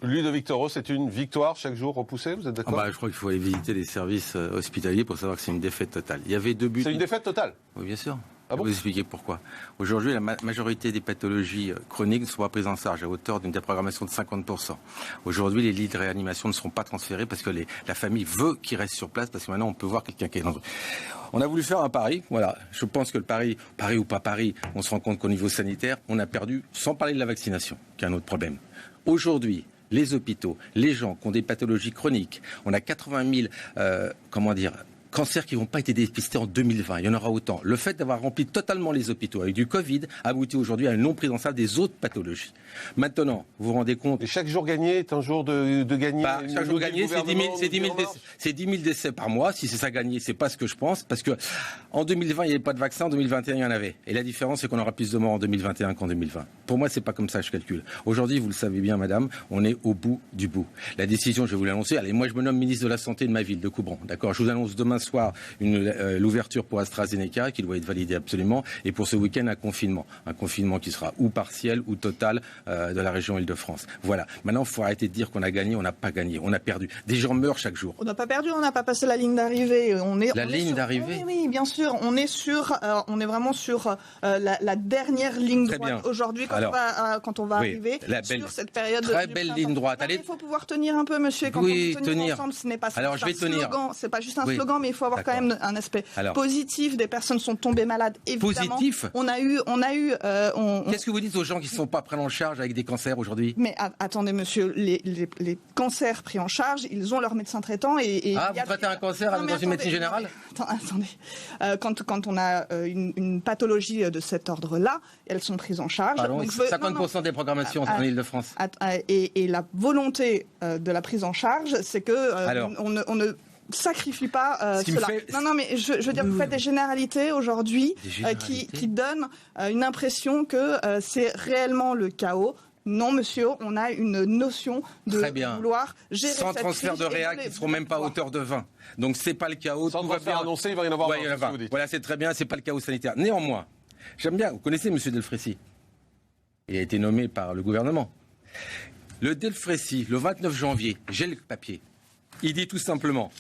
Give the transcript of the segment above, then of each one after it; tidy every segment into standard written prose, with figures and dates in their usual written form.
Ludovic Toro, c'est une victoire chaque jour repoussée, vous êtes d'accord? Je crois qu'il faut aller visiter les services hospitaliers pour savoir que c'est une défaite totale. Il y avait 2 buts. C'est une défaite totale? Oui, bien sûr. Ah bon? Je vais vous expliquer pourquoi. Aujourd'hui, la majorité des pathologies chroniques ne sont pas prises en charge à hauteur d'une déprogrammation de 50%. Aujourd'hui, les lits de réanimation ne seront pas transférés parce que la famille veut qu'ils restent sur place parce que maintenant on peut voir quelqu'un qui est dangereux. On a voulu faire un pari. Voilà. Je pense que le pari ou pas pari, on se rend compte qu'au niveau sanitaire, on a perdu, sans parler de la vaccination, qui est un autre problème. Aujourd'hui, les hôpitaux, les gens qui ont des pathologies chroniques, on a 80 000, cancers qui n'ont pas été dépistés en 2020. Il y en aura autant. Le fait d'avoir rempli totalement les hôpitaux avec du Covid aboutit aujourd'hui à une non prise en charge des autres pathologies. Maintenant, vous vous rendez compte... Et chaque jour gagné est un jour de gagner. Chaque jour gagné, c'est 10 000 décès par mois. Si c'est ça gagné, c'est pas ce que je pense. Parce que en 2020, il n'y avait pas de vaccin. En 2021, il y en avait. Et la différence, c'est qu'on aura plus de morts en 2021 qu'en 2020. Pour moi, c'est pas comme ça que je calcule. Aujourd'hui, vous le savez bien, madame, on est au bout du bout. La décision, je vais vous l'annoncer. Allez, moi, je me nomme ministre de la Santé de ma ville, de Coubron. D'accord ? Je vous annonce demain soir l'ouverture pour AstraZeneca, qui doit être validée absolument. Et pour ce week-end, un confinement qui sera ou partiel ou total de la région Île-de-France. Voilà. Maintenant, il faut arrêter de dire qu'on a gagné. On n'a pas gagné. On a perdu. Des gens meurent chaque jour. On n'a pas perdu. On n'a pas passé la ligne d'arrivée. Ligne d'arrivée. Oui, bien sûr. On est vraiment sur la dernière ligne droite aujourd'hui quand on va arriver sur cette période. Très belle ligne droite. Il faut pouvoir tenir un peu, monsieur. Quand on veut tenir ensemble, ce n'est pas ça. Je vais tenir. C'est pas juste un slogan, mais il faut avoir quand même un aspect positif. Des personnes sont tombées malades, évidemment. Positif. On a eu. Qu'est-ce que vous dites aux gens qui ne sont pas pris en charge avec des cancers aujourd'hui? Mais attendez, monsieur, les cancers pris en charge, ils ont leur médecin traitant et vous traitez un cancer dans une médecine générale? Attendez. Quand on a une pathologie de cet ordre-là, elles sont prises en charge. Donc, 50% des programmations en Île-de-France. Et la volonté de la prise en charge, c'est que on ne sacrifie pas cela. Non, mais je veux dire, vous faites des généralités aujourd'hui qui donnent une impression que c'est réellement le chaos. Non, monsieur, on a une notion de vouloir gérer sans transfert de réa qui ne seront même pas à hauteur de 20. Donc c'est pas le chaos. Sans transfert annoncé, il va y en avoir 20. Voilà, c'est très bien, c'est pas le chaos sanitaire. Néanmoins, j'aime bien, vous connaissez monsieur Delfrécy. Il a été nommé par le gouvernement. Le Delfrécy, le 29 janvier, j'ai le papier. Il dit tout simplement: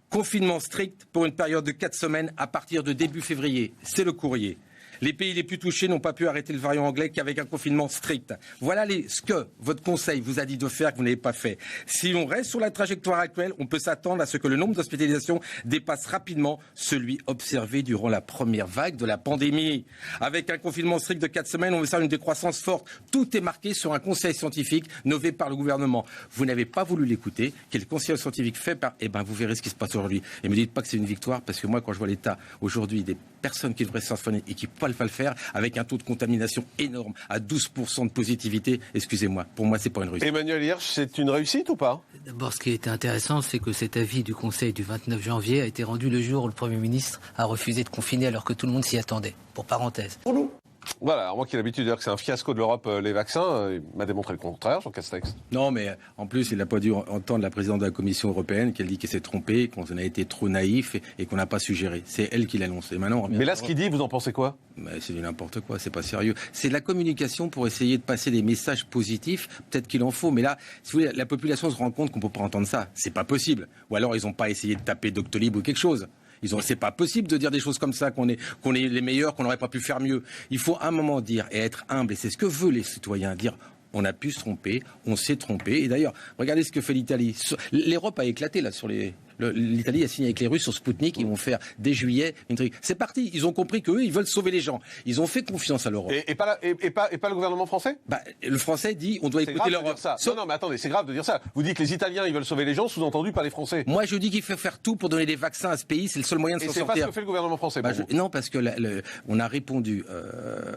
confinement strict pour une période de 4 semaines à partir de début février. C'est le courrier. Les pays les plus touchés n'ont pas pu arrêter le variant anglais qu'avec un confinement strict. Voilà ce que votre conseil vous a dit de faire que vous n'avez pas fait. Si on reste sur la trajectoire actuelle, on peut s'attendre à ce que le nombre d'hospitalisations dépasse rapidement celui observé durant la première vague de la pandémie. Avec un confinement strict de 4 semaines, on veut ça une décroissance forte. Tout est marqué sur un conseil scientifique nommé par le gouvernement. Vous n'avez pas voulu l'écouter. Quel conseil scientifique fait par... vous verrez ce qui se passe aujourd'hui. Et ne me dites pas que c'est une victoire, parce que moi, quand je vois l'état aujourd'hui des personnes qui devraient s'en soigner et qui ne peuvent pas le faire, avec un taux de contamination énorme, à 12% de positivité, excusez-moi, pour moi, c'est pas une réussite. Emmanuel Hirsch, c'est une réussite ou pas? D'abord, ce qui était intéressant, c'est que cet avis du Conseil du 29 janvier a été rendu le jour où le Premier ministre a refusé de confiner alors que tout le monde s'y attendait. Pour parenthèse. Pour nous. Voilà, alors moi qui ai l'habitude de dire que c'est un fiasco de l'Europe, les vaccins, il m'a démontré le contraire, Jean Castex. Non, mais en plus, il n'a pas dû entendre la présidente de la Commission européenne qu'elle dit qu'elle s'est trompée, qu'on a été trop naïf et qu'on n'a pas su gérer. C'est elle qui l'annonce. Et maintenant, mais là, ce qu'il dit, vous en pensez quoi? C'est du n'importe quoi, c'est pas sérieux. C'est de la communication pour essayer de passer des messages positifs. Peut-être qu'il en faut, mais là, si vous voulez, la population se rend compte qu'on peut pas entendre ça. C'est pas possible. Ou alors, ils n'ont pas essayé de taper Doctolib ou quelque chose. C'est pas possible de dire des choses comme ça, qu'on est les meilleurs, qu'on n'aurait pas pu faire mieux. Il faut à un moment dire et être humble, et c'est ce que veulent les citoyens, dire on a pu se tromper, on s'est trompé. Et d'ailleurs, regardez ce que fait l'Italie. L'Europe a éclaté là sur les... L'Italie a signé avec les Russes sur Sputnik, ils vont faire dès juillet une truc. C'est parti, ils ont compris qu'eux, ils veulent sauver les gens. Ils ont fait confiance à l'Europe. Et pas le gouvernement français? Le français dit on doit écouter l'Europe. Non, mais attendez, c'est grave de dire ça. Vous dites que les Italiens, ils veulent sauver les gens, sous-entendu pas les Français. Moi, je dis qu'il faut faire tout pour donner des vaccins à ce pays, c'est le seul moyen de s'en sortir. Et c'est pas ce que fait le gouvernement français. Non, parce que on a répondu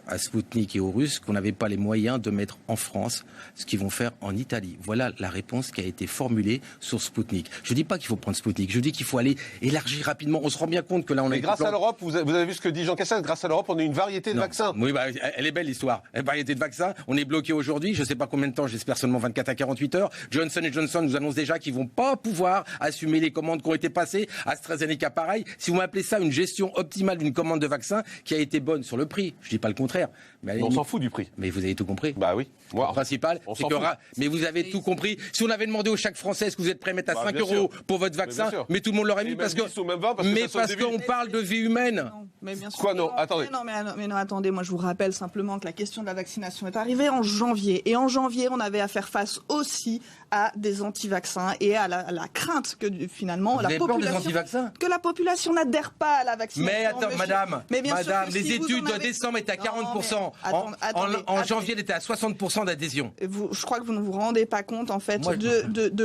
à Sputnik et aux Russes qu'on n'avait pas les moyens de mettre en France ce qu'ils vont faire en Italie. Voilà la réponse qui a été formulée sur Sputnik. Je dis pas qu'il faut prendre Sputnik, je dis qu'il faut aller élargir rapidement. On se rend bien compte que là, on est. Grâce à l'Europe, vous avez vu ce que dit Jean Castex, grâce à l'Europe, on a une variété de vaccins. Oui, elle est belle l'histoire. Une variété de vaccins. On est bloqué aujourd'hui, je ne sais pas combien de temps, j'espère seulement 24 à 48 heures. Johnson & Johnson nous annonce déjà qu'ils ne vont pas pouvoir assumer les commandes qui ont été passées. AstraZeneca, pareil. Si vous m'appelez ça une gestion optimale d'une commande de vaccins qui a été bonne sur le prix, je ne dis pas le contraire. Mais on s'en fout du prix. Mais vous avez tout compris. Bah oui. Moi, le principal, c'est que... Mais vous avez tout compris. Si on avait demandé au chaque Français, est-ce que vous êtes prêt à mettre à 5 € pour votre vaccin, mais tout le monde l'aurait mis parce qu'on parle de vie humaine. Mais bien sûr. Quoi, non, attendez. Mais non, attendez, moi je vous rappelle simplement que la question de la vaccination est arrivée en janvier. Et en janvier, on avait à faire face aussi à des anti-vaccins et à la crainte que finalement la population n'adhère pas à la vaccination. Mais attends, madame, les études de décembre étaient à 40%. En janvier, elle était à 60% d'adhésion. Je crois que vous ne vous rendez pas compte en fait de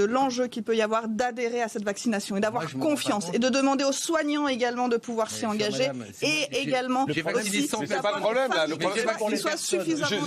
l'enjeu qu'il peut y avoir d'adhérer à cette vaccination et d'avoir confiance et de demander aux soignants également de pouvoir s'y engager et également c'est pas le problème là. Le problème c'est qu'il soit suffisamment.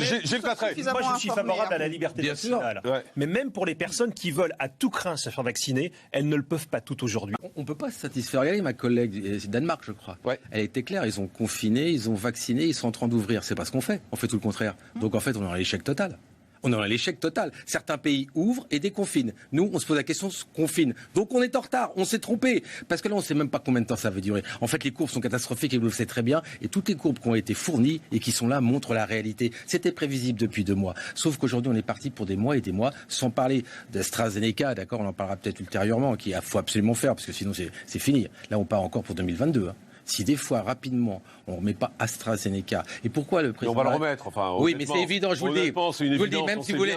Moi je suis favorable à la liberté vaccinale. Mais même pour les personnes qui veulent à tout craint se faire vacciner, elles ne le peuvent pas toutes aujourd'hui. On ne peut pas se satisfaire. Regardez ma collègue, c'est Danemark je crois. Ouais. Elle était claire, ils ont confiné, ils ont vacciné, ils sont en train d'ouvrir. C'est pas ce qu'on fait. On fait tout le contraire. Donc en fait on est dans l'échec total. On est dans l'échec total. Certains pays ouvrent et déconfinent. Nous, on se pose la question, on confine. Donc on est en retard, on s'est trompé. Parce que là, on ne sait même pas combien de temps ça va durer. En fait, les courbes sont catastrophiques et vous le savez très bien. Et toutes les courbes qui ont été fournies et qui sont là montrent la réalité. C'était prévisible depuis 2 mois. Sauf qu'aujourd'hui, on est parti pour des mois et des mois, sans parler d'AstraZeneca, d'accord, on en parlera peut-être ultérieurement, qu'il faut absolument faire, parce que sinon c'est fini. Là, on part encore pour 2022. Si des fois, rapidement, on ne remet pas AstraZeneca. Et pourquoi le président... on va le remettre, enfin... Oui, mais c'est évident, je vous le dis. Je vous le dis, même si vous voulez...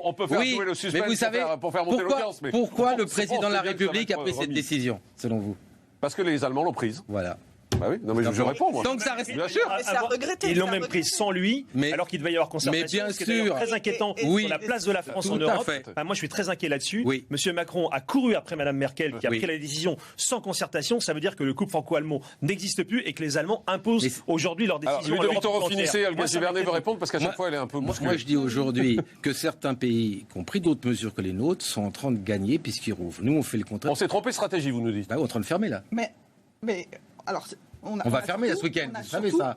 On peut faire jouer le suspense pour faire monter l'audience. Pourquoi le président de la République a pris cette décision, selon vous? Parce que les Allemands l'ont prise. Voilà. Bah oui, non mais je réponds moi. Donc ça reste bien sûr. Ils l'ont même prise sans lui, alors qu'il devait y avoir concertation. Mais bien sûr, très inquiétant sur la place de la France en Europe. Moi, je suis très inquiet là-dessus. Monsieur Macron a couru après Madame Merkel, qui a pris la décision sans concertation. Ça veut dire que le couple franco-allemand n'existe plus et que les Allemands imposent aujourd'hui leurs décisions. Ludovic Toro, finissez. Olga Givernet veut répondre parce qu'à chaque fois, elle est un peu. Moi, je dis aujourd'hui que certains pays qui ont pris d'autres mesures que les nôtres sont en train de gagner puisqu'ils rouvrent. Nous, on fait le contraire. On s'est trompé de stratégie, vous nous dites. On est en train de fermer là. Mais alors. On va fermer ce week-end.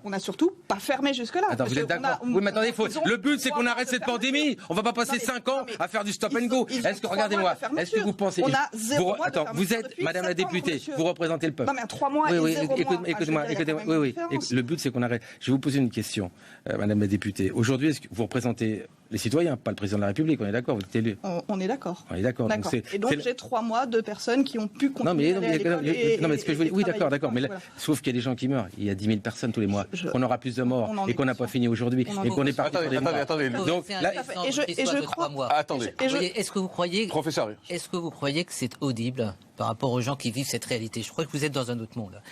On n'a surtout pas fermé jusque-là. Attends, vous êtes d'accord? Oui, mais attendez, le but c'est qu'on arrête cette pandémie. On va pas passer 5 ans à faire du stop and go. Est-ce que, regardez-moi, est-ce que vous pensez... Attends, vous êtes, Madame la députée, vous représentez le peuple. Non, mais 3 mois et 0 mois. Écoutez-moi. Oui. Le but c'est qu'on arrête. Je vais vous poser une question, Madame la députée. Aujourd'hui, est-ce que vous représentez les citoyens, pas le président de la République, on est d'accord, vous êtes élu. On est d'accord. On est d'accord. Et donc j'ai 3 mois de personnes qui ont pu continuer à aller non, mais ce que je veux dire, oui, d'accord, mais là, sauf qu'il y a des gens qui meurent. Il y a 10 000 personnes tous les mois. On aura plus de morts et qu'on n'a pas fini aujourd'hui et qu'on est parti pour des mois. Attendez. Donc là, et je crois. Attendez. Est-ce que vous croyez, professeur, est-ce que vous croyez que c'est audible par rapport aux gens qui vivent cette réalité? Je crois que vous êtes dans un autre monde.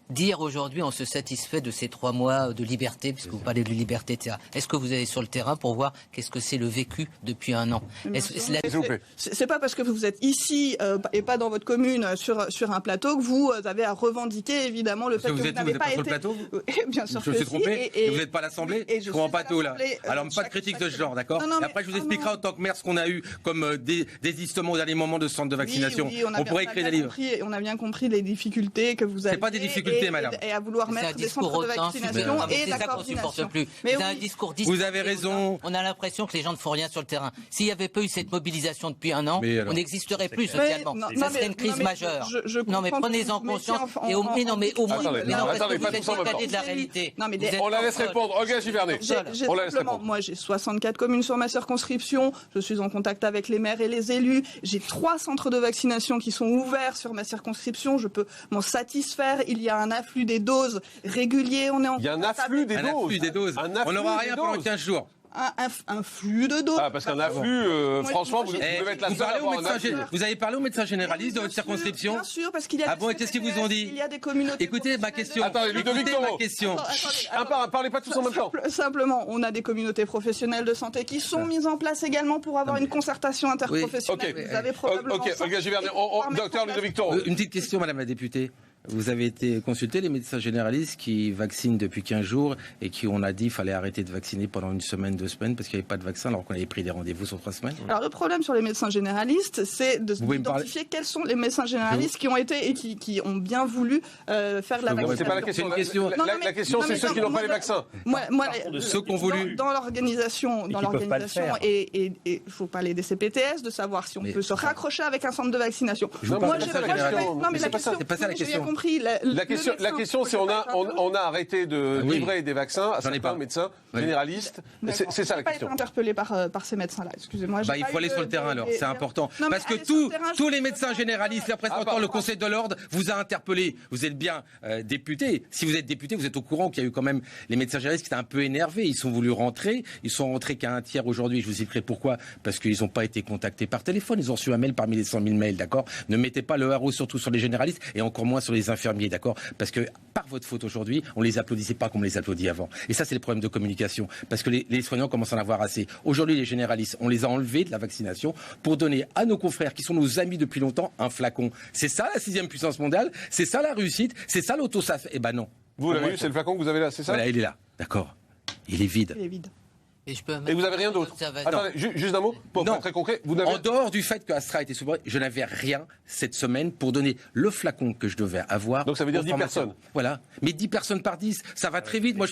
Dire aujourd'hui on se satisfait de ces 3 mois de liberté, puisque vous parlez de liberté, etc. Est-ce que vous allez sur le terrain pour voir qu'est-ce que c'est le vécu depuis 1 an? C'est pas parce que vous êtes ici et pas dans votre commune sur un plateau que vous avez à revendiquer évidemment le fait que vous n'avez pas été... Plateau, bien sûr je me suis trompé et vous n'êtes pas à l'Assemblée. Je comprends pas tout là. Alors pas de critique de ce genre, d'accord? Après je vous expliquerai en tant que maire ce qu'on a eu comme désistement au dernier moment de centre de vaccination. On pourrait écrire des livres. On a bien compris les difficultés que vous avez. C'est pas des difficultés. Et à vouloir mettre des centres de vaccination et la coordination. C'est un discours Vous avez raison. On a l'impression que les gens ne font rien sur le terrain. S'il n'y avait pas eu cette mobilisation depuis 1 an, on n'existerait plus socialement. Ça serait une crise majeure. Non, mais prenez-en conscience. Au moins, parce que vous êtes décalé de la réalité. On la laisse répondre. Olga Givernet. Moi, j'ai 64 communes sur ma circonscription. Je suis en contact avec les maires et les élus. J'ai 3 centres de vaccination qui sont ouverts sur ma circonscription. Je peux m'en satisfaire. Il y a un afflux des doses régulier. Il y a un afflux des doses. On n'aura rien pendant 15 jours. Un flux de doses. Parce qu'un afflux, franchement, vous devez être la seule à avoir un afflux. Vous avez parlé au médecin généraliste de votre circonscription? Bien sûr, parce qu'il y a et qu'est-ce qu'ils vous ont dit? Il y a des communautés. Écoutez ma question. Attendez, Ludovic Toro. Parlez pas tous en même temps. Simplement, on a des communautés professionnelles de santé qui sont mises en place également pour avoir une concertation interprofessionnelle. Vous avez probablement... Ok, Olga Givernet. Docteur Ludovic Toro. Une petite question, Madame la députée. Vous avez été consulté les médecins généralistes qui vaccinent depuis 15 jours et qui on a dit qu'il fallait arrêter de vacciner pendant 1 semaine, 2 semaines parce qu'il n'y avait pas de vaccin alors qu'on avait pris des rendez-vous sur 3 semaines. Alors le problème sur les médecins généralistes, c'est d'identifier quels sont les médecins généralistes qui ont été et qui ont bien voulu faire la vaccination. C'est pas la question. La question, c'est ceux qui n'ont pas les vaccins. Ceux qui ont voulu. Dans l'organisation, et il faut parler des CPTS, de savoir si on peut se raccrocher avec un centre de vaccination. Non, mais c'est pas ça la question. compris. La question, c'est on a arrêté de livrer des vaccins à certains médecins généralistes. C'est ça la question. Pas été interpellé par ces médecins-là. Excusez-moi. Il faut aller sur le terrain alors. C'est important. Parce que tous les médecins généralistes, les représentants, le Conseil de l'ordre vous a interpellé. Vous êtes bien député. Si vous êtes député, vous êtes au courant qu'il y a eu quand même les médecins généralistes qui étaient un peu énervés. Ils sont voulu rentrer. Ils sont rentrés qu'à un tiers aujourd'hui. Je vous expliquerai pourquoi. Parce qu'ils n'ont pas été contactés par téléphone. Ils ont reçu un mail parmi les 100 000 mails, d'accord. Ne mettez pas le haro surtout sur les généralistes et encore moins sur les infirmiers, d'accord. Parce que par votre faute aujourd'hui, on les applaudissait pas comme on les applaudit avant. Et ça, c'est le problème de communication. Parce que les soignants commencent à en avoir assez. Aujourd'hui, les généralistes, on les a enlevés de la vaccination pour donner à nos confrères qui sont nos amis depuis longtemps un flacon. C'est ça la 6e puissance mondiale, c'est ça la réussite, c'est ça l'autosaf. Eh ben non. Vous l'avez vu, c'est le flacon que vous avez là, c'est ça? Voilà, il est là, d'accord. Il est vide. Il est vide. Et vous n'avez rien d'autre? Attendez, juste un mot, pour être très concret. En dehors du fait que Astra a été soulevé, je n'avais rien cette semaine pour donner le flacon que je devais avoir. Donc ça veut dire 10 personnes. Voilà. Mais 10 personnes par 10, ça va très vite. Moi,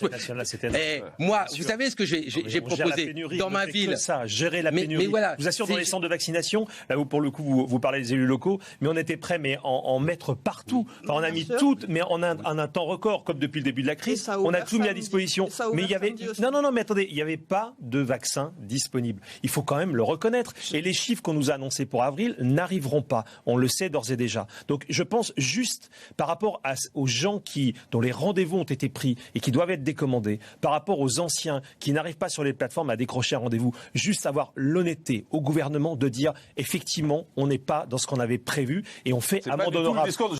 vous savez ce que j'ai proposé dans ma ville? Gérer la pénurie. Mais voilà, je vous assure, dans les centres de vaccination, là où pour le coup vous parlez des élus locaux, mais on était prêts en mettre partout. Enfin, on a mis tout, mais en un temps record, comme depuis le début de la crise. On a tout mis à disposition. Mais il y avait non, mais attendez, il n'y avait pas de vaccins disponibles. Il faut quand même le reconnaître. Et les chiffres qu'on nous a annoncés pour avril n'arriveront pas. On le sait d'ores et déjà. Donc je pense juste par rapport aux gens dont les rendez-vous ont été pris et qui doivent être décommandés, par rapport aux anciens qui n'arrivent pas sur les plateformes à décrocher un rendez-vous, juste avoir l'honnêteté au gouvernement de dire effectivement on n'est pas dans ce qu'on avait prévu et on fait amende honorable.